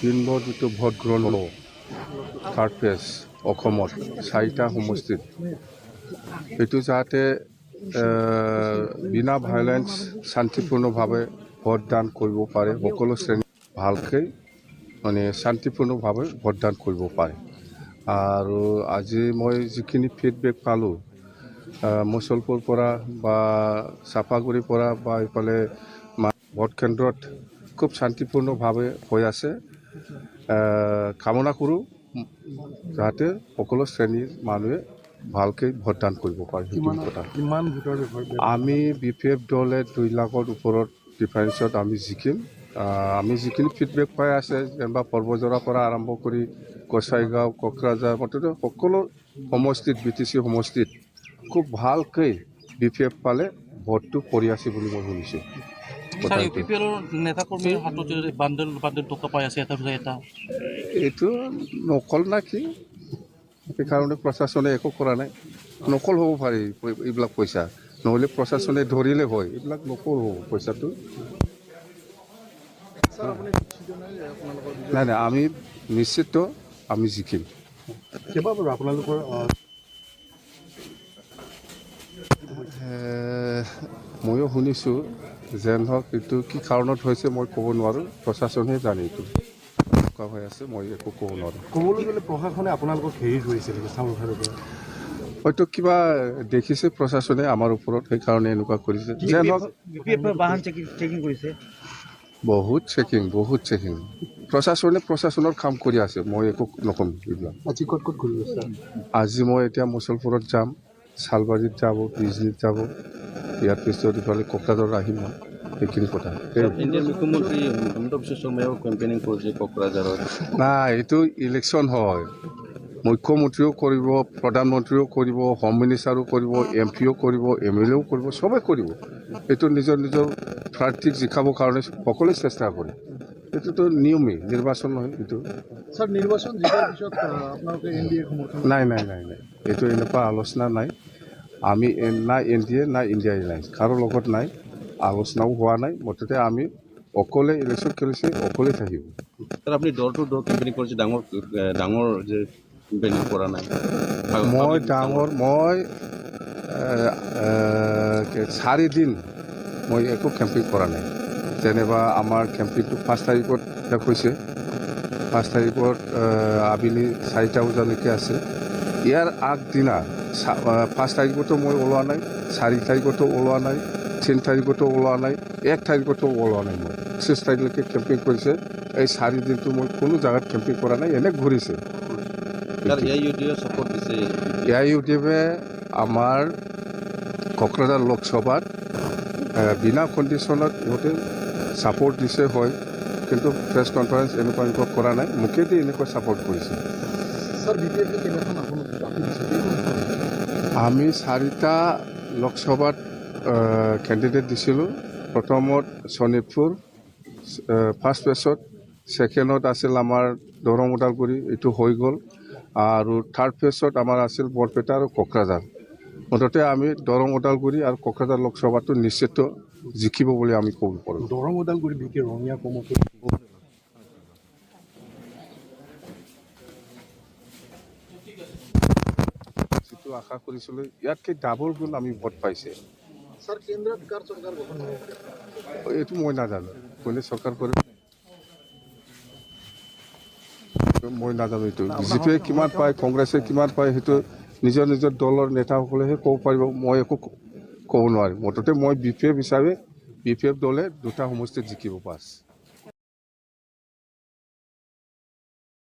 দিনবৰ যিটো ভোট গ্ৰহণ হ'ব থাৰ্ড ফেজ অসমত 4টা সমষ্টিত এইটো যাতে বিনা ভায়োলেন্স শান্তিপূৰ্ণভাৱে ভোটদান কৰিব পাৰে সকলো শ্ৰেণী ভালকৈ মানে শান্তিপূৰ্ণভাৱে ভোটদান কৰিব পাৰে আৰু আজি মই যিখিনি ফিডবেক পালোঁ মুছলপুৰ পৰা বা চাপাগুৰিৰ পৰা বা এইফালে ভোট কেন্দ্ৰত খুব শান্তিপূৰ্ণভাৱে হৈ আছে কামনা কৰোঁ যাতে সকলো শ্ৰেণীৰ মানুহে ভালকৈ ভোটদান কৰিব পাৰে আমি BPF দলে 2 লাখৰ ওপৰত ডিফাৰেঞ্চত আমি জিকিম আমি যিখিনি ফিডবেক পাই আছে যেনিবা পৰ্বজৰাৰ পৰা আৰম্ভ কৰি গোসাইগাঁও কোকৰাঝাৰ মুঠতে সকলো সমষ্টিত BTC সমষ্টিত খুব ভালকৈ BPF পালে ভোটটো পৰি আছে বুলি মই শুনিছোঁ এইটো নকল না কি সেইকাৰণে প্ৰশাসনে একো কৰা নাই নকল হ'ব পাৰে এইবিলাক পইচা নহ'লে প্ৰশাসনে ধৰিলে হয় এইবিলাক নকল হ'ব পইচাটো নাই নাই আমি নিশ্চিত আমি জিকিম আপোনালোকৰ ময়ো শুনিছোঁ যেন হওক এইটো কি কাৰণত হৈছে মই ক'ব নোৱাৰোঁ প্ৰশাসনে জানে এইটো এনেকুৱা হৈ আছে মই একো ক'ব নোৱাৰোঁ ক'বলৈ গ'লে প্ৰশাসনে আপোনালোকক হেৰি কৰিছে হয়তো কিবা দেখিছে প্ৰশাসনে আমাৰ ওপৰত সেইকাৰণে এনেকুৱা কৰিছে যেন হওক বহুত চেকিং প্ৰশাসনৰ কাম কৰি আছে মই একো নক'ম এইবিলাক আজি মই এতিয়া মুছলপুৰত যাম শালবাৰীত যাব বিজনীত যাব ইয়াৰ পিছত ইফালে কোকৰাঝাৰত আহিম মই সেইখিনি কথা মুখ্যমন্ত্ৰী হিমন্ত বিশ্ব শৰ্মাও কেম্পেইনিং কৰিছে কোকৰাঝাৰত নাই এইটো ইলেকশ্যন হয় মুখ্যমন্ত্ৰীও কৰিব প্ৰধানমন্ত্ৰীও কৰিব হোম মিনিষ্টাৰো কৰিব MP কৰিব MLAও কৰিব চবেই কৰিব এইটো নিজৰ প্ৰাৰ্থীক জিকাবৰ কাৰণে সকলোৱে চেষ্টা কৰে এইটোতো নিয়মেই নিৰ্বাচন নহয় এইটো নাই এইটো এনেকুৱা আলোচনা নাই আমি না NDA না ইণ্ডিয়াই নাই কাৰো লগত নাই আলোচনাও হোৱা নাই মুঠতে আমি অকলে ইলেকশ্যন খেলিছে অকলে থাকিব আপুনি ডৰ টু ডৰ কেম্পেইনিং কৰিছে ডাঙৰ যে কেম্পেইনিং কৰা নাই মই 4 দিন মই একো কেম্পেইন কৰা নাই যেনিবা আমাৰ কেম্পেইনটো 5 তাৰিখত শেষ হৈছে 5 তাৰিখত আবেলি 4টা বজালৈকে আছে ইয়াৰ আগদিনা 5 তাৰিখতো মই ওলোৱা নাই 4 তাৰিখতো ওলোৱা নাই 3 তাৰিখতো ওলোৱা নাই 1 তাৰিখতো ওলোৱা নাই মই 6 তাৰিখলৈকে কেম্পেইন কৰিছে এই 4 দিনটো মই কোনো জাগাত কেম্পেইন কৰা নাই এনে ঘূৰিছে AIUDFে আমাৰ কোকৰাঝাৰ লোকসভাত বিনা কণ্ডিশ্যনত ইহঁতে ছাপোৰ্ট দিছে হয় কিন্তু প্ৰেছ কনফাৰেন্স এনেকুৱা কৰা নাই মুখেদি এনেকুৱা ছাপোৰ্ট কৰিছে আমি 4টা লোকসভাত কেণ্ডিডেট দিছিলোঁ প্ৰথমত শোণিতপুৰ ফাৰ্ষ্ট ফেজত ছেকেণ্ডত আছিল আমাৰ দৰং ওদালগুৰি এইটো হৈ গ'ল আৰু থাৰ্ড ফেজত আমাৰ আছিল বৰপেটা আৰু কোকৰাঝাৰ মুঠতে আমি দৰং ওদালগুৰি আৰু কোকৰাঝাৰ লোকসভাটো নিশ্চিত জিকিব বুলি আমি ক'ব পাৰোঁ দৰং ওদালগুৰি ৰঙিয়া কমতো যিটো আশা কৰিছিলোঁ ইয়াতকৈ ডাবল গুণ আমি ভোট পাইছে এইটো মই নাজানো কোনে চৰকাৰ কৰে মই নাজানো এইটো BJPয়ে কিমান পায় কংগ্ৰেছে কিমান পায় সেইটো নিজৰ দলৰ নেতাসকলেহে ক'ব পাৰিব মই একো ক'ব নোৱাৰিম মুঠতে মই BPF হিচাপে BPF দলে 2টা সমষ্টিত জিকিব পাছ